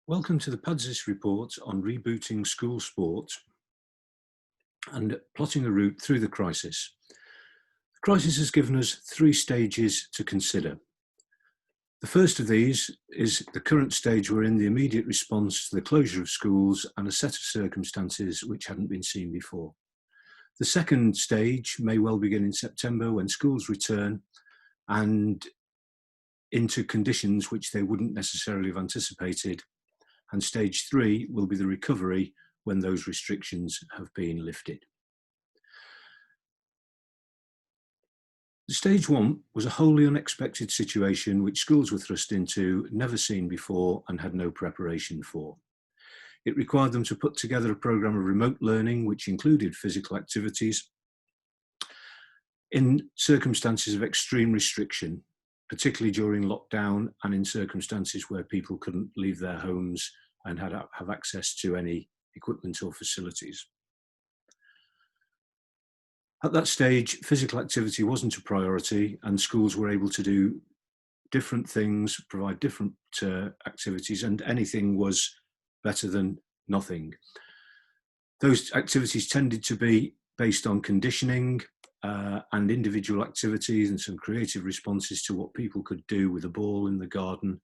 Welcome to the PADSIS report on rebooting school sport and plotting a route through the crisis. The crisis has given us three stages to consider. The first of these is the current stage we're in, the immediate response to the closure of schools and a set of circumstances which hadn't been seen before. The second stage may well begin in September when schools return and into conditions which they wouldn't necessarily have anticipated. And stage three will be the recovery when those restrictions have been lifted. Stage one was a wholly unexpected situation which schools were thrust into, never seen before, and had no preparation for. It required them to put together a programme of remote learning which included physical activities in circumstances of extreme restriction, particularly during lockdown and in circumstances where people couldn't leave their homes and have access to any equipment or facilities. At that stage, physical activity wasn't a priority and schools were able to do different things, provide different activities, and anything was better than nothing. Those activities tended to be based on conditioning and individual activities and some creative responses to what people could do with a ball in the garden,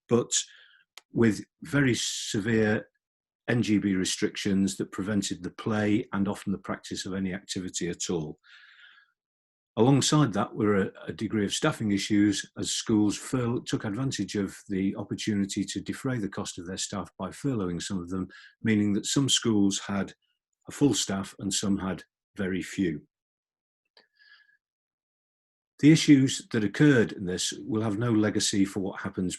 but with very severe NGB restrictions that prevented the play and often the practice of any activity at all. Alongside that were a degree of staffing issues as schools took advantage of the opportunity to defray the cost of their staff by furloughing some of them, meaning that some schools had a full staff and some had very few. The issues that occurred in this will have no legacy for what happens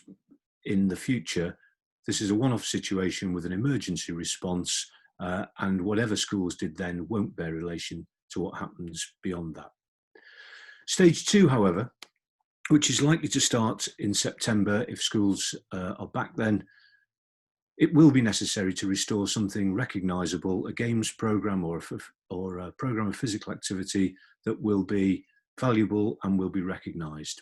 in the future. This is a one-off situation with an emergency response, and whatever schools did then won't bear relation to what happens beyond that. Stage two, however, which is likely to start in September if schools are back then, it will be necessary to restore something recognisable, a games programme or a programme of physical activity that will be valuable and will be recognised.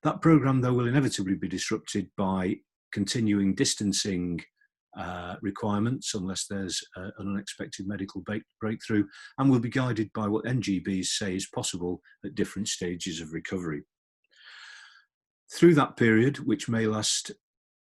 That programme, though, will inevitably be disrupted by continuing distancing requirements unless there's an unexpected medical breakthrough, and will be guided by what NGBs say is possible at different stages of recovery. Through that period, which may last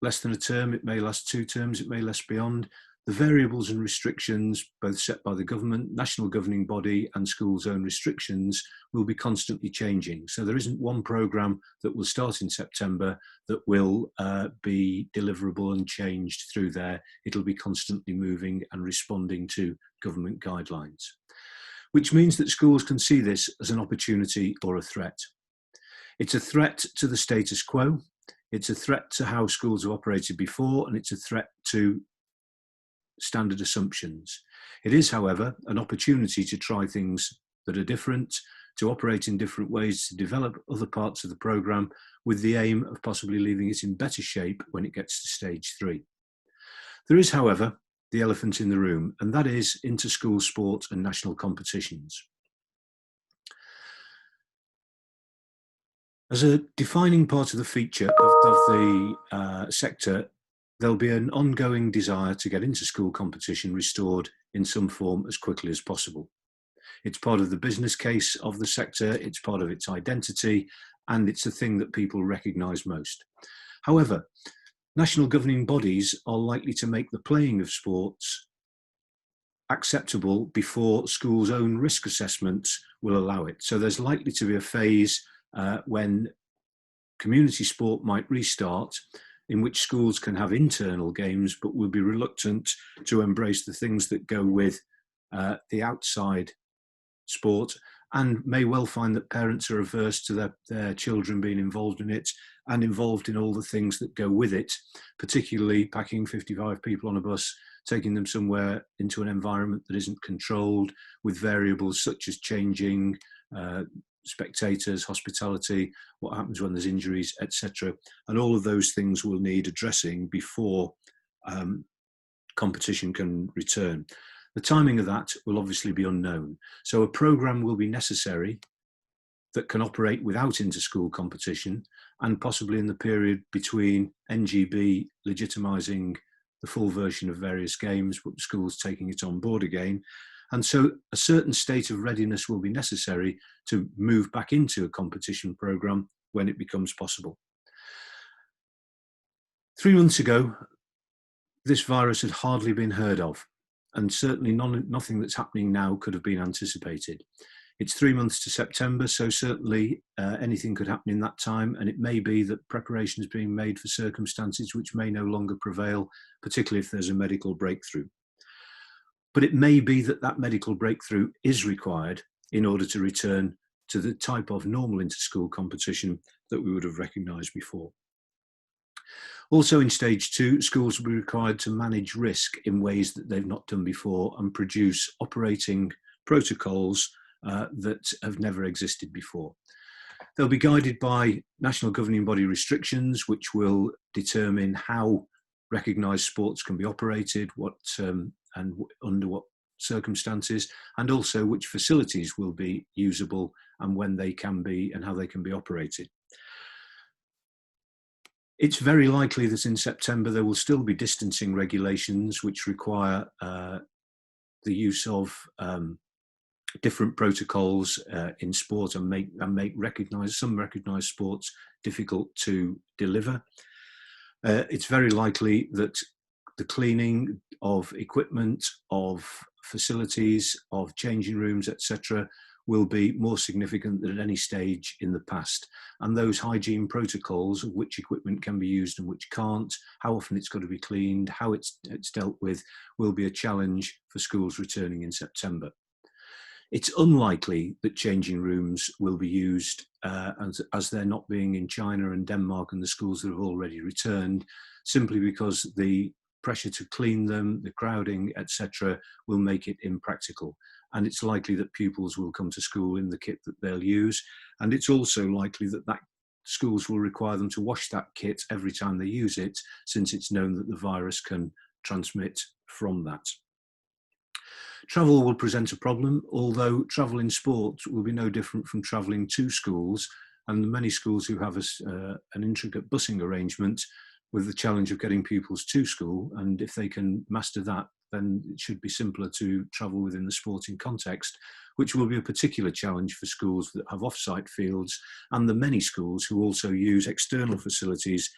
less than a term, it may last 2 terms, it may last beyond, the variables and restrictions, both set by the government, national governing body and schools' own restrictions, will be constantly changing. So there isn't one programme that will start in September that will be deliverable and changed through there. It'll be constantly moving and responding to government guidelines, which means that schools can see this as an opportunity or a threat. It's a threat to the status quo, it's a threat to how schools have operated before, and it's a threat to standard assumptions. It is, however, an opportunity to try things that are different, to operate in different ways, to develop other parts of the programme with the aim of possibly leaving it in better shape when it gets to stage 3. There is, however, the elephant in the room, and that is inter-school sport and national competitions. As a defining part of the feature of the sector, there'll be an ongoing desire to get inter-school competition restored in some form as quickly as possible. It's part of the business case of the sector, it's part of its identity, and it's a thing that people recognise most. However, national governing bodies are likely to make the playing of sports acceptable before schools' own risk assessments will allow it. So there's likely to be a phase when community sport might restart, in which schools can have internal games, but will be reluctant to embrace the things that go with the outside sport, and may well find that parents are averse to their children being involved in it and involved in all the things that go with it, particularly packing 55 people on a bus, taking them somewhere into an environment that isn't controlled, with variables such as changing spectators, hospitality, what happens when there's injuries, etc. And all of those things will need addressing before competition can return. The timing of that will obviously be unknown. So a programme will be necessary that can operate without inter-school competition, and possibly in the period between NGB legitimising the full version of various games, but schools taking it on board again. And so a certain state of readiness will be necessary to move back into a competition programme when it becomes possible. 3 months ago, this virus had hardly been heard of, and certainly nothing that's happening now could have been anticipated. It's 3 months to September, so certainly anything could happen in that time, and it may be that preparation is being made for circumstances which may no longer prevail, particularly if there's a medical breakthrough. But it may be that that medical breakthrough is required in order to return to the type of normal inter-school competition that we would have recognised before. Also in stage 2, schools will be required to manage risk in ways that they've not done before and produce operating protocols that have never existed before. They'll be guided by national governing body restrictions, which will determine how recognised sports can be operated, and under what circumstances, and also which facilities will be usable and when they can be and how they can be operated. It's very likely that in September there will still be distancing regulations which require the use of different protocols in sport and make some recognised sports difficult to deliver. It's very likely that the cleaning of equipment, of facilities, of changing rooms, etc., will be more significant than at any stage in the past. And those hygiene protocols, which equipment can be used and which can't, how often it's got to be cleaned, how it's dealt with, will be a challenge for schools returning in September. It's unlikely that changing rooms will be used as they're not being in China and Denmark and the schools that have already returned, simply because the pressure to clean them, the crowding, etc., will make it impractical. And it's likely that pupils will come to school in the kit that they'll use. And it's also likely that schools will require them to wash that kit every time they use it, since it's known that the virus can transmit from that. Travel will present a problem, although travel in sport will be no different from travelling to schools, and the many schools who have an intricate busing arrangement with the challenge of getting pupils to school, and if they can master that, then it should be simpler to travel within the sporting context, which will be a particular challenge for schools that have off-site fields and the many schools who also use external facilities,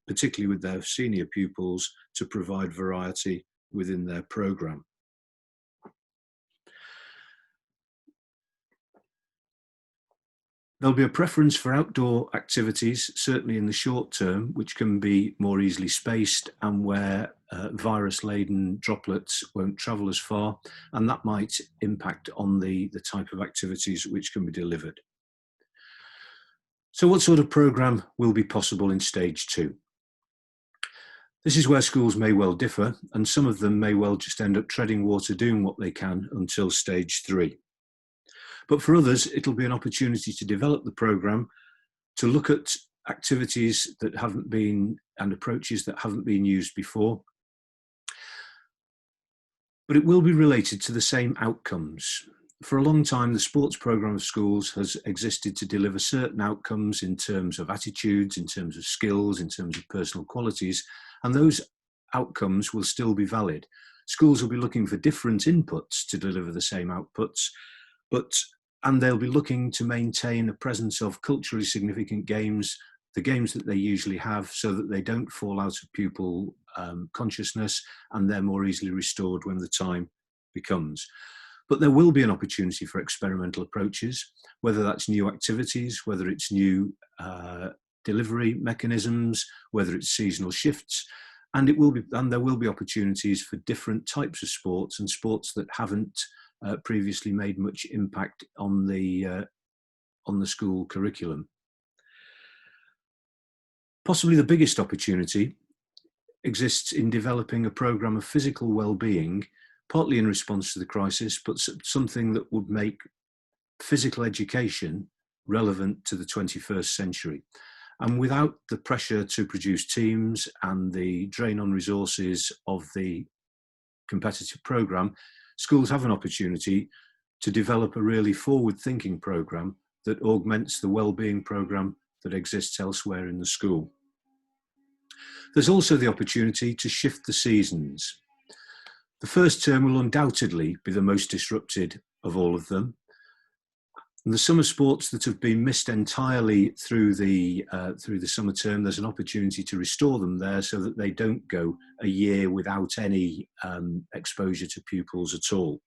particularly with their senior pupils, to provide variety within their programme. There'll be a preference for outdoor activities, certainly in the short term, which can be more easily spaced and where virus-laden droplets won't travel as far, and that might impact on the type of activities which can be delivered. So what sort of programme will be possible in stage 2? This is where schools may well differ, and some of them may well just end up treading water, doing what they can until stage 3. But for others, it'll be an opportunity to develop the programme, to look at activities that haven't been and approaches that haven't been used before. But it will be related to the same outcomes. For a long time, the sports programme of schools has existed to deliver certain outcomes in terms of attitudes, in terms of skills, in terms of personal qualities, and those outcomes will still be valid. Schools will be looking for different inputs to deliver the same outputs, and they'll be looking to maintain a presence of culturally significant games, the games that they usually have, so that they don't fall out of pupil consciousness and they're more easily restored when the time becomes. But there will be an opportunity for experimental approaches, whether that's new activities, whether it's new delivery mechanisms, whether it's seasonal shifts, and there will be opportunities for different types of sports and sports that haven't previously made much impact on the school curriculum. Possibly the biggest opportunity exists in developing a programme of physical well-being, partly in response to the crisis, but something that would make physical education relevant to the 21st century. And without the pressure to produce teams and the drain on resources of the competitive programme, schools have an opportunity to develop a really forward-thinking programme that augments the well-being programme that exists elsewhere in the school. There's also the opportunity to shift the seasons. The first term will undoubtedly be the most disrupted of all of them. And the summer sports that have been missed entirely through the summer term, there's an opportunity to restore them there so that they don't go a year without any exposure to pupils at all.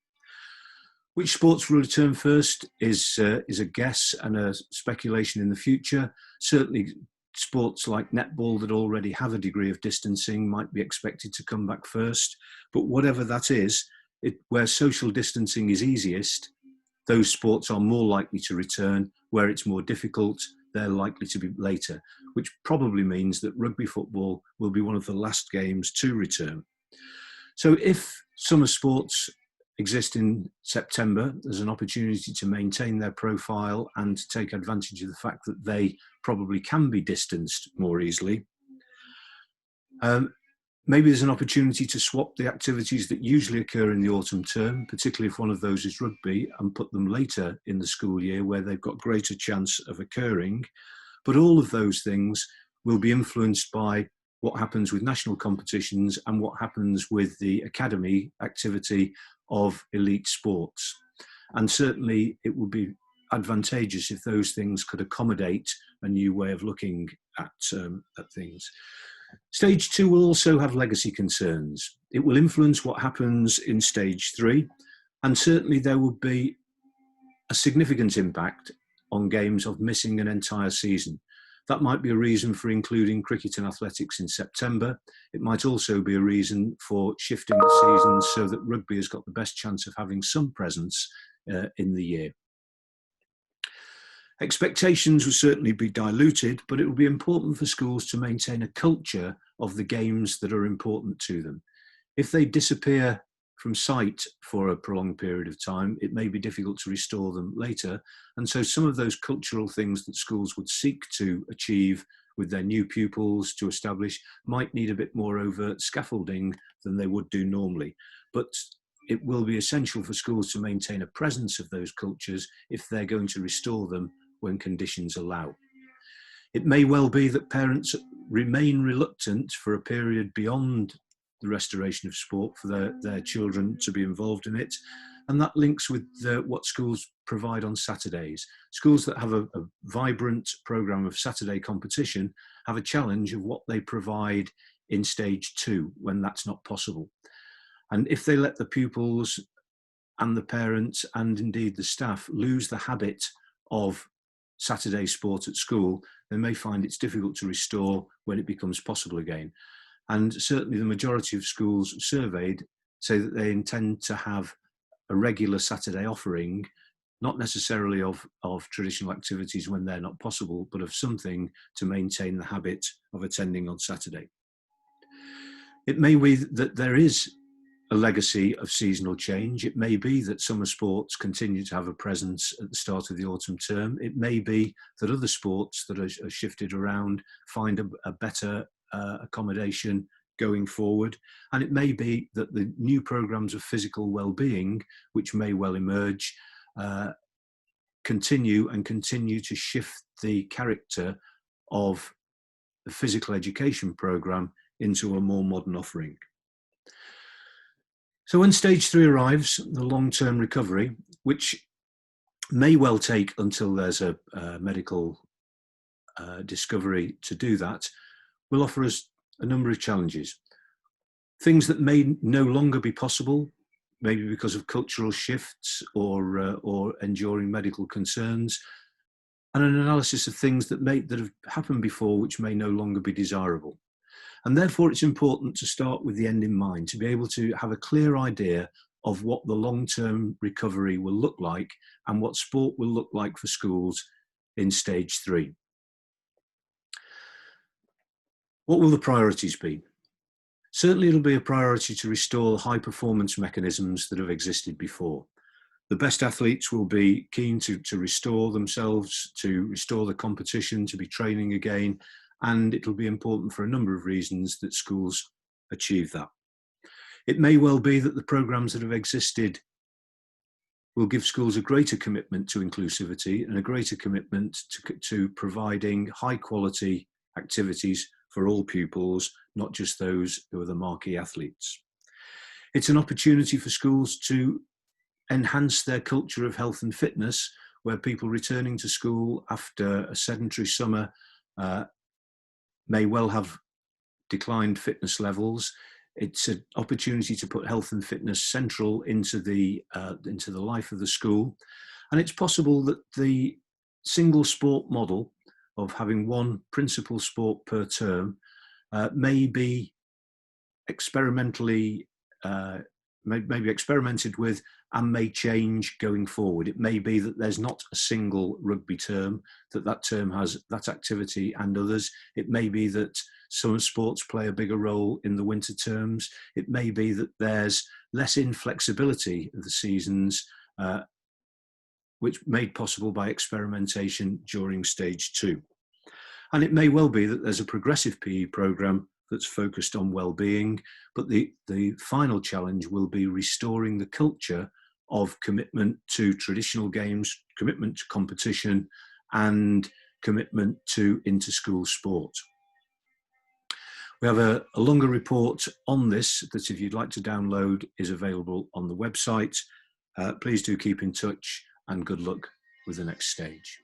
Which sports will return first is a guess and a speculation in the future. Certainly sports like netball that already have a degree of distancing might be expected to come back first. But whatever that is, where social distancing is easiest, those sports are more likely to return. Where it's more difficult, they're likely to be later, which probably means that rugby football will be one of the last games to return. So if summer sports exist in September, there's an opportunity to maintain their profile and to take advantage of the fact that they probably can be distanced more easily. Maybe there's an opportunity to swap the activities that usually occur in the autumn term, particularly if one of those is rugby, and put them later in the school year where they've got greater chance of occurring. But all of those things will be influenced by what happens with national competitions and what happens with the academy activity of elite sports. And certainly it would be advantageous if those things could accommodate a new way of looking at things. Stage 2 will also have legacy concerns. It will influence what happens in stage 3, and certainly there will be a significant impact on games of missing an entire season. That might be a reason for including cricket and athletics in September. It might also be a reason for shifting the seasons so that rugby has got the best chance of having some presence in the year. Expectations will certainly be diluted, but it will be important for schools to maintain a culture of the games that are important to them. If they disappear from sight for a prolonged period of time, it may be difficult to restore them later. And so some of those cultural things that schools would seek to achieve with their new pupils to establish might need a bit more overt scaffolding than they would do normally. But it will be essential for schools to maintain a presence of those cultures if they're going to restore them when conditions allow. It may well be that parents remain reluctant for a period beyond the restoration of sport for their children to be involved in it. And that links with what schools provide on Saturdays. Schools that have a vibrant programme of Saturday competition have a challenge of what they provide in stage 2 when that's not possible. And if they let the pupils and the parents and indeed the staff lose the habit of Saturday sport at school, they may find it's difficult to restore when it becomes possible again. And certainly the majority of schools surveyed say that they intend to have a regular Saturday offering, not necessarily of traditional activities when they're not possible, but of something to maintain the habit of attending on Saturday. It may be that there is a legacy of seasonal change. It may be that summer sports continue to have a presence at the start of the autumn term. It may be that other sports that are shifted around find a better accommodation going forward. And it may be that the new programs of physical well-being, which may well emerge, continue to shift the character of the physical education program into a more modern offering. So when stage 3 arrives, the long-term recovery, which may well take until there's a medical discovery to do that, will offer us a number of challenges. Things that may no longer be possible, maybe because of cultural shifts or enduring medical concerns, and an analysis of things that have happened before which may no longer be desirable. And therefore it's important to start with the end in mind, to be able to have a clear idea of what the long-term recovery will look like and what sport will look like for schools in stage 3. What will the priorities be? Certainly it'll be a priority to restore high performance mechanisms that have existed before. The best athletes will be keen to restore themselves, to restore the competition, to be training again, and it'll be important for a number of reasons that schools achieve that. It may well be that the programs that have existed will give schools a greater commitment to inclusivity and a greater commitment to providing high quality activities for all pupils, not just those who are the marquee athletes. It's an opportunity for schools to enhance their culture of health and fitness, where people returning to school after a sedentary summer may well have declined fitness levels. It's an opportunity to put health and fitness central into the life of the school. And it's possible that the single sport model of having one principal sport per term may be experimentally may be experimented with and may change going forward. It may be that there's not a single rugby term, that term has that activity and others. It may be that some sports play a bigger role in the winter terms. It may be that there's less inflexibility of the seasons, which made possible by experimentation during stage 2. And it may well be that there's a progressive PE programme that's focused on well-being, but the final challenge will be restoring the culture of commitment to traditional games, commitment to competition, and commitment to inter-school sport. We have a longer report on this that, if you'd like to download, is available on the website. Please do keep in touch, and good luck with the next stage.